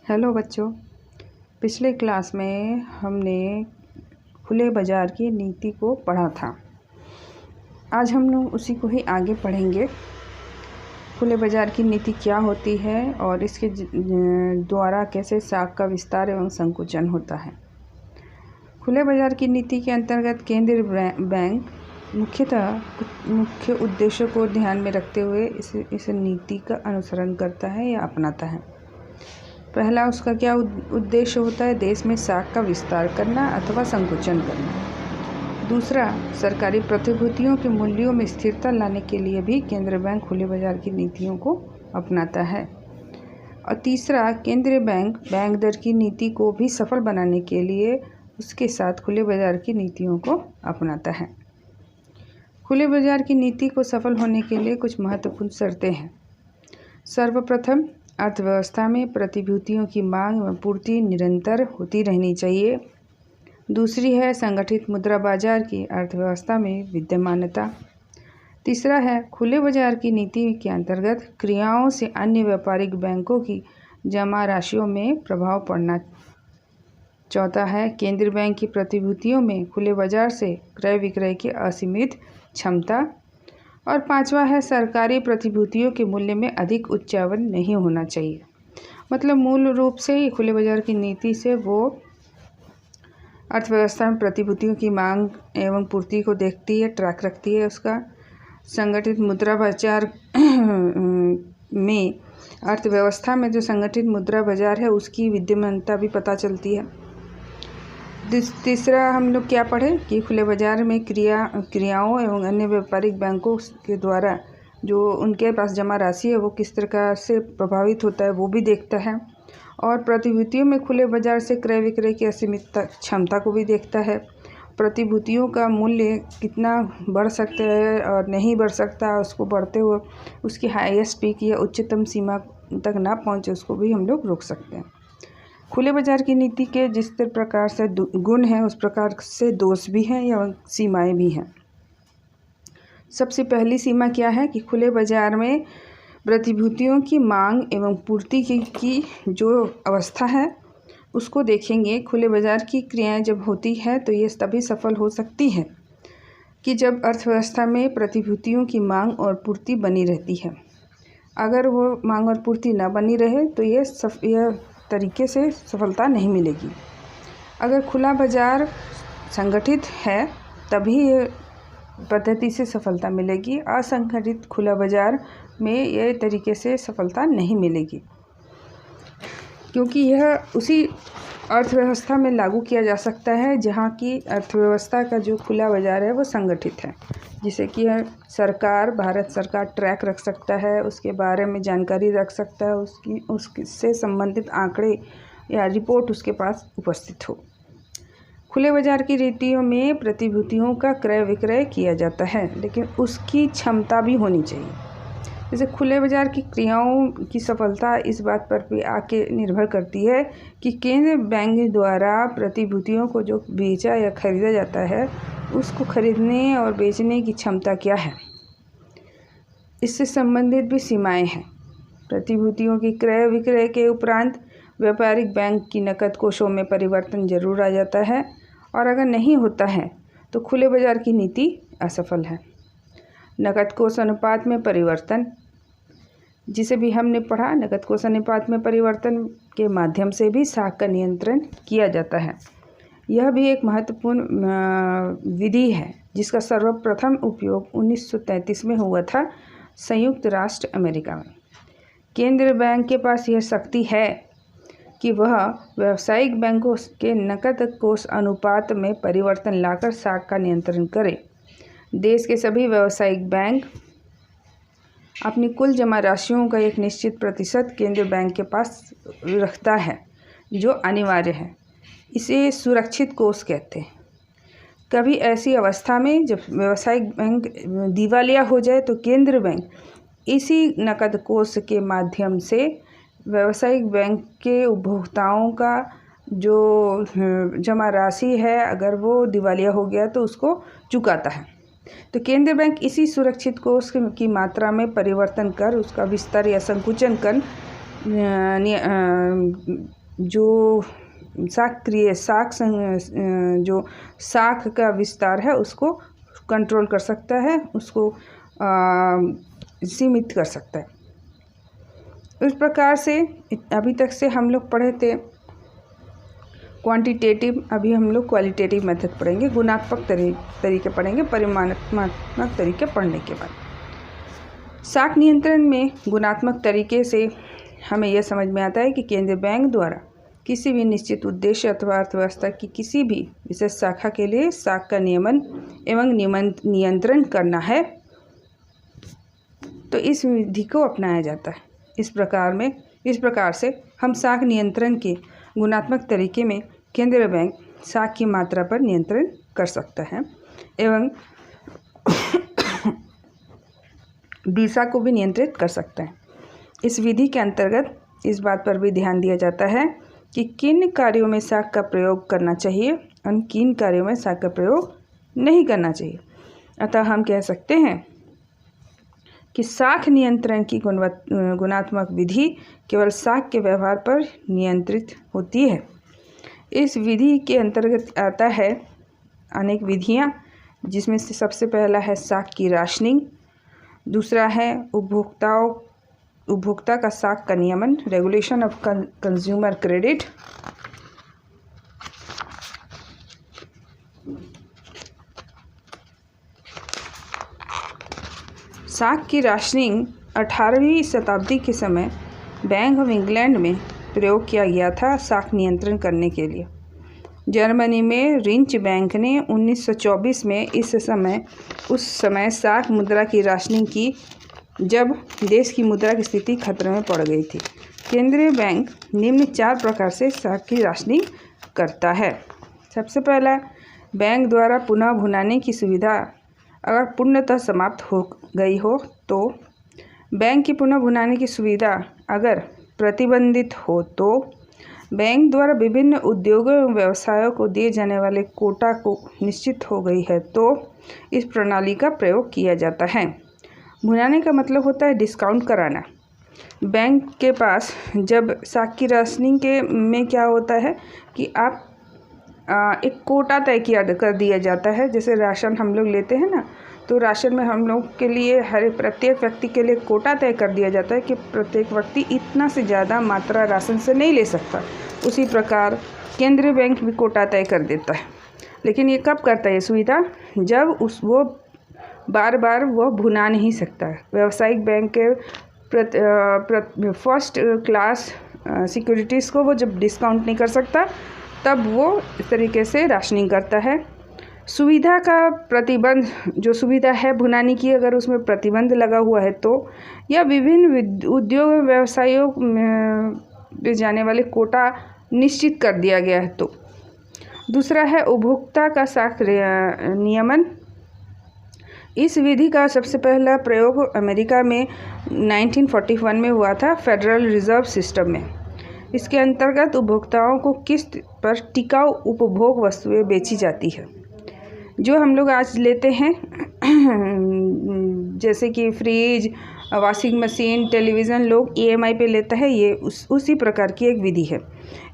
Hello बच्चों, पिछले class में हमने खुले बाज़ार की नीति को पढ़ा था। आज हम लोग उसी को ही आगे पढ़ेंगे। खुले बाज़ार की नीति क्या होती है और इसके द्वारा कैसे साख का विस्तार एवं संकुचन होता है। खुले बाज़ार की नीति के अंतर्गत केंद्रीय बैंक मुख्य उद्देश्यों को ध्यान में रखते हुए इस नीति का अनुसरण करता है या अपनाता है। पहला उसका क्या उद्देश्य होता है? देश में साख का विस्तार करना अथवा संकुचन करना। दूसरा, सरकारी प्रतिभूतियों के मूल्यों में स्थिरता लाने के लिए भी केंद्रीय बैंक खुले बाजार की नीतियों को अपनाता है। और तीसरा, केंद्रीय बैंक बैंक दर की नीति को भी सफल बनाने के लिए उसके साथ खुले बाजार की नीतियों को अपनाता है। खुले बाजार की नीति को सफल होने के लिए कुछ महत्वपूर्ण शर्तें हैं। सर्वप्रथम, अर्थव्यवस्था में प्रतिभूतियों की मांग व पूर्ति निरंतर होती रहनी चाहिए। दूसरी है संगठित मुद्रा बाजार की अर्थव्यवस्था में विद्यमानता। तीसरा है खुले बाजार की नीति के अंतर्गत क्रियाओं से अन्य व्यापारिक बैंकों की जमा राशियों में प्रभाव पड़ना। चौथा है केंद्रीय बैंक की प्रतिभूतियों में खुले बाजार से क्रय विक्रय की असीमित क्षमता। और पांचवा है सरकारी प्रतिभूतियों के मूल्य में अधिक उच्चावण नहीं होना चाहिए। मतलब मूल रूप से ही खुले बाजार की नीति से वो अर्थव्यवस्था में प्रतिभूतियों की मांग एवं पूर्ति को देखती है, ट्रैक रखती है उसका। संगठित मुद्रा बाजार में अर्थव्यवस्था में जो संगठित मुद्रा बाजार है उसकी विद्यमानता भी पता चलती है। तीसरा हम लोग क्या पढ़े कि खुले बाजार में क्रियाओं एवं अन्य व्यापारिक बैंकों के द्वारा जो उनके पास जमा राशि है वो किस प्रकार से प्रभावित होता है वो भी देखता है। और प्रतिभूतियों में खुले बाजार से क्रय विक्रय की असीमित क्षमता को भी देखता है। प्रतिभूतियों का मूल्य कितना बढ़ सकता है और नहीं बढ़ सकता, उसको बढ़ते हुए उसकी हाईएस्ट पीक या उच्चतम सीमा तक ना पहुँचे उसको भी हम लोग रोक सकते हैं। खुले बाजार की नीति के जिस प्रकार से गुण हैं उस प्रकार से दोष भी हैं या सीमाएं भी हैं। सबसे पहली सीमा क्या है कि खुले बाजार में प्रतिभूतियों की मांग एवं पूर्ति की जो अवस्था है उसको देखेंगे। खुले बाजार की क्रियाएं जब होती है तो ये तभी सफल हो सकती है कि जब अर्थव्यवस्था में प्रतिभूतियों की मांग और पूर्ति बनी रहती है। अगर वो मांग और पूर्ति न बनी रहे तो यह तरीके से सफलता नहीं मिलेगी। अगर खुला बाजार संगठित है तभी ये पद्धति से सफलता मिलेगी। असंगठित खुला बाजार में ये तरीके से सफलता नहीं मिलेगी, क्योंकि यह उसी अर्थव्यवस्था में लागू किया जा सकता है जहाँ की अर्थव्यवस्था का जो खुला बाजार है वो संगठित है, जिसे कि सरकार, भारत सरकार ट्रैक रख सकता है, उसके बारे में जानकारी रख सकता है, उससे संबंधित आंकड़े या रिपोर्ट उसके पास उपस्थित हो। खुले बाजार की नीतियों में प्रतिभूतियों का क्रय विक्रय किया जाता है, लेकिन उसकी क्षमता भी होनी चाहिए। जैसे खुले बाजार की क्रियाओं की सफलता इस बात पर भी आके निर्भर करती है कि केंद्रीय बैंक द्वारा प्रतिभूतियों को जो बेचा या खरीदा जाता है उसको खरीदने और बेचने की क्षमता क्या है। इससे संबंधित भी सीमाएं हैं। प्रतिभूतियों की क्रय विक्रय के उपरांत व्यापारिक बैंक की नकद कोषों में परिवर्तन जरूर आ जाता है, और अगर नहीं होता है तो खुले बाजार की नीति असफल है। नकद कोष अनुपात में परिवर्तन, जिसे भी हमने पढ़ा, नकद कोष अनुपात में परिवर्तन के माध्यम से भी साख का नियंत्रण किया जाता है। यह भी एक महत्वपूर्ण विधि है जिसका सर्वप्रथम उपयोग 1933 में हुआ था संयुक्त राष्ट्र अमेरिका में। केंद्रीय बैंक के पास यह शक्ति है कि वह व्यावसायिक बैंकों के नकद कोष अनुपात में परिवर्तन लाकर साख का नियंत्रण करे। देश के सभी व्यावसायिक बैंक अपनी कुल जमा राशियों का एक निश्चित प्रतिशत केंद्रीय बैंक के पास रखता है, जो अनिवार्य है। इसे सुरक्षित कोष कहते हैं। कभी ऐसी अवस्था में जब व्यावसायिक बैंक दिवालिया हो जाए तो केंद्रीय बैंक इसी नकद कोष के माध्यम से व्यावसायिक बैंक के उपभोक्ताओं का जो जमा राशि है, अगर वो दिवालिया हो गया तो उसको चुकाता है। तो केंद्रीय बैंक इसी सुरक्षित कोष की मात्रा में परिवर्तन कर उसका विस्तार या संकुचन कर जो जो शाख का विस्तार है उसको कंट्रोल कर सकता है, उसको सीमित कर सकता है। इस प्रकार से अभी तक से हम लोग पढ़े थे क्वांटिटेटिव, अभी हम लोग क्वालिटेटिव मेथड पढ़ेंगे, गुणात्मक तरीके पढ़ेंगे परिमाणात्मक तरीके पढ़ने के बाद। शाख नियंत्रण में गुणात्मक तरीके से हमें यह समझ में आता है कि केंद्रीय बैंक द्वारा किसी भी निश्चित उद्देश्य अथवा अर्थव्यवस्था की किसी भी विशेष शाखा के लिए शाख का नियमन एवं नियंत्रण करना है, तो इस विधि को अपनाया जाता है। इस प्रकार से हम शाख नियंत्रण के गुणात्मक तरीके में केंद्रीय बैंक शाख की मात्रा पर नियंत्रण कर सकता है एवं दिशा को भी नियंत्रित कर सकता है। इस विधि के अंतर्गत इस बात पर भी ध्यान दिया जाता है कि किन कार्यों में शाख का प्रयोग करना चाहिए और किन कार्यों में शाख का प्रयोग नहीं करना चाहिए। अतः हम कह सकते हैं कि शाख नियंत्रण की गुणात्मक विधि केवल शाख के व्यवहार पर नियंत्रित होती है। इस विधि के अंतर्गत आता है अनेक विधियां, जिसमें से सबसे पहला है शाख की राशनिंग, दूसरा है उपभोक्ता का शाख का नियमन, रेगुलेशन ऑफ कंज्यूमर क्रेडिट, शाख की राशनिंग 18वीं शताब्दी के समय बैंक ऑफ इंग्लैंड में प्रयोग किया गया था शाख नियंत्रण करने के लिए। जर्मनी में रिंच बैंक ने 1924 में उस समय शाख मुद्रा की राशनिंग की, जब देश की मुद्रा की स्थिति खतरे में पड़ गई थी। केंद्रीय बैंक निम्न 4 प्रकार से शाख की राशनिंग करता है। सबसे पहला, बैंक द्वारा पुनः भुनाने की सुविधा अगर पूर्णतः समाप्त हो गई हो तो बैंक की पुनः भुनाने की सुविधा अगर प्रतिबंधित हो तो बैंक द्वारा विभिन्न उद्योगों एवं व्यवसायों को दिए जाने वाले कोटा को निश्चित हो गई है तो इस प्रणाली का प्रयोग किया जाता है। भुनाने का मतलब होता है डिस्काउंट कराना। बैंक के पास जब शाख की राशनिंग के में क्या होता है कि आप एक कोटा तय कर दिया जाता है। जैसे राशन हम लोग लेते हैं ना, तो राशन में हम लोग के लिए प्रत्येक व्यक्ति के लिए कोटा तय कर दिया जाता है कि प्रत्येक व्यक्ति इतना से ज़्यादा मात्रा राशन से नहीं ले सकता। उसी प्रकार केंद्रीय बैंक भी कोटा तय कर देता है। लेकिन ये कब करता है ये सुविधा? जब वो बार बार वो भुना नहीं सकता है। व्यावसायिक बैंक के फर्स्ट क्लास सिक्योरिटीज़ को वो जब डिस्काउंट नहीं कर सकता, तब वो इस तरीके से राशनिंग करता है। सुविधा का प्रतिबंध, जो सुविधा है भुनाने की, अगर उसमें प्रतिबंध लगा हुआ है तो, या विभिन्न उद्योग व्यवसायों में जाने वाले कोटा निश्चित कर दिया गया है तो। दूसरा है उपभोक्ता का शाख नियमन। इस विधि का सबसे पहला प्रयोग अमेरिका में 1941 में हुआ था, फेडरल रिजर्व सिस्टम में। इसके अंतर्गत उपभोक्ताओं को किस्त पर टिकाऊ उपभोग वस्तुएं बेची जाती है, जो हम लोग आज लेते हैं जैसे कि फ्रिज, वॉशिंग मशीन, टेलीविज़न लोग EMI पे लेता है। ये उसी प्रकार की एक विधि है।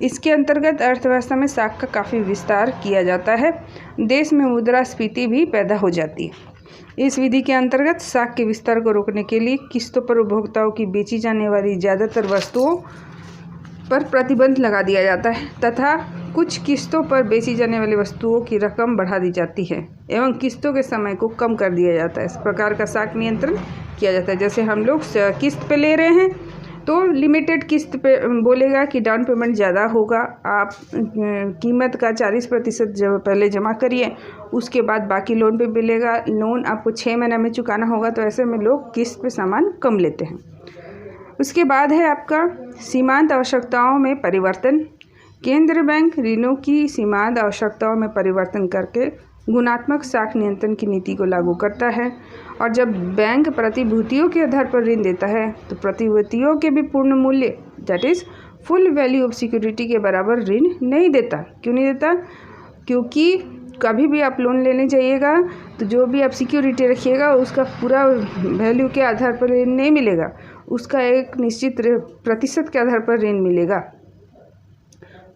इसके अंतर्गत अर्थव्यवस्था में शाख का काफ़ी विस्तार किया जाता है। देश में मुद्रास्फीति भी पैदा हो जाती है। इस विधि के अंतर्गत शाख के विस्तार को रोकने के लिए किस्तों पर उपभोक्ताओं की बेची जाने वाली ज़्यादातर वस्तुओं पर प्रतिबंध लगा दिया जाता है तथा कुछ किस्तों पर बेची जाने वाली वस्तुओं की रकम बढ़ा दी जाती है एवं किस्तों के समय को कम कर दिया जाता है। इस प्रकार का शाख नियंत्रण किया जाता है। जैसे हम लोग किस्त पे ले रहे हैं तो लिमिटेड किस्त पे बोलेगा कि डाउन पेमेंट ज़्यादा होगा, आप कीमत का 40% जब पहले जमा करिए, उसके बाद बाकी लोन पे मिलेगा। लोन आपको 6 महीने में चुकाना होगा, तो ऐसे में लोग किस्त पे सामान कम लेते हैं। उसके बाद है आपका सीमांत आवश्यकताओं में परिवर्तन। केंद्रीय बैंक ऋणों की सीमांत आवश्यकताओं में परिवर्तन करके गुणात्मक शाख नियंत्रण की नीति को लागू करता है। और जब बैंक प्रतिभूतियों के आधार पर ऋण देता है तो प्रतिभूतियों के भी पूर्ण मूल्य, that is full value of security के बराबर ऋण नहीं देता। क्यों नहीं देता? क्योंकि कभी भी आप लोन लेने जाइएगा तो जो भी आप सिक्योरिटी रखिएगा उसका पूरा वैल्यू के आधार पर ऋण नहीं मिलेगा। उसका एक निश्चित प्रतिशत के आधार पर ऋण मिलेगा।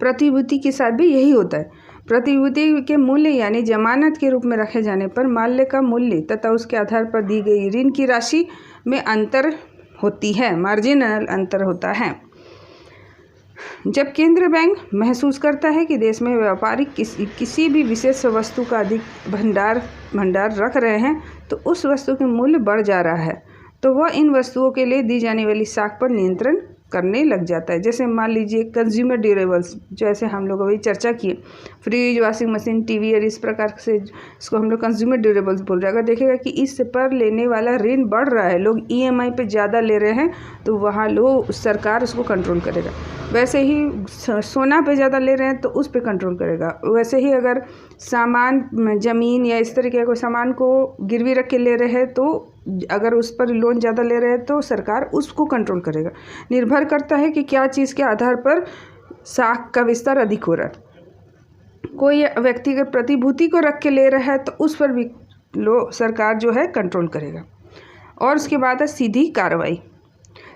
प्रतिभूति के साथ भी यही होता है। प्रतिभूति के मूल्य यानी जमानत के रूप में रखे जाने पर माल्य का मूल्य तथा उसके आधार पर दी गई ऋण की राशि में अंतर होती है, मार्जिनल अंतर होता है। जब केंद्रीय बैंक महसूस करता है कि देश में व्यापारी किसी भी विशेष वस्तु का अधिक भंडार रख रहे हैं तो उस वस्तु के मूल्य बढ़ जा रहा है, तो वह इन वस्तुओं के लिए दी जाने वाली साख पर नियंत्रण करने लग जाता है। जैसे मान लीजिए कंज्यूमर ड्यूरेबल्स, जैसे हम लोग अभी चर्चा किए, फ्रिज, वॉशिंग मशीन, टीवी और इस प्रकार से इसको हम लोग कंज्यूमर ड्यूरेबल्स बोल रहे हैं। अगर देखेगा कि इस पर लेने वाला ऋण बढ़ रहा है, लोग ईएमआई पे ज़्यादा ले रहे हैं, तो वहाँ सरकार उसको कंट्रोल करेगा। वैसे ही सोना पे ज़्यादा ले रहे हैं तो उस पे कंट्रोल करेगा। वैसे ही अगर सामान, ज़मीन या इस तरीके के सामान को गिरवी रख के ले रहे हैं तो अगर उस पर लोन ज़्यादा ले रहे हैं तो सरकार उसको कंट्रोल करेगा। निर्भर करता है कि क्या चीज़ के आधार पर साख का विस्तार अधिक हो रहा है। कोई व्यक्तिगत प्रतिभूति को रख के ले रहा है तो उस पर भी सरकार जो है कंट्रोल करेगा। और उसके बाद है सीधी कार्रवाई।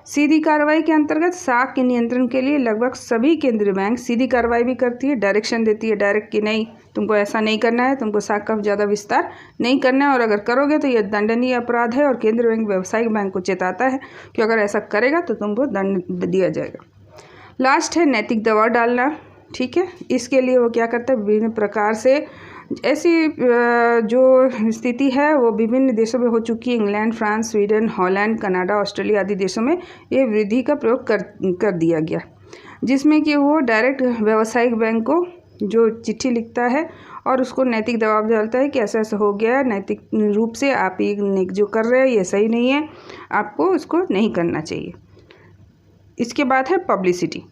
सीधी कार्रवाई के अंतर्गत साख के नियंत्रण के लिए लगभग सभी केंद्रीय बैंक सीधी कार्रवाई भी करती है, डायरेक्शन देती है डायरेक्ट कि नहीं, तुमको ऐसा नहीं करना है, तुमको साख का ज़्यादा विस्तार नहीं करना है, और अगर करोगे तो यह दंडनीय अपराध है। और केंद्रीय बैंक व्यावसायिक बैंक को चेताता है कि अगर ऐसा करेगा तो तुमको दंड दिया जाएगा। लास्ट है नैतिक दबाव डालना। ठीक है, इसके लिए वो क्या करता है, विभिन्न प्रकार से ऐसी जो स्थिति है वो विभिन्न देशों में हो चुकी है। England, France, Sweden, Holland, Canada, Australia आदि देशों में ये विधि का प्रयोग कर दिया गया, जिसमें कि वो डायरेक्ट व्यावसायिक बैंक को जो चिट्ठी लिखता है और उसको नैतिक दबाव डालता है कि ऐसा ऐसा हो गया, नैतिक रूप से आप ये जो कर रहे हैं ये सही नहीं है, आपको उसको नहीं करना चाहिए। इसके बाद है पब्लिसिटी।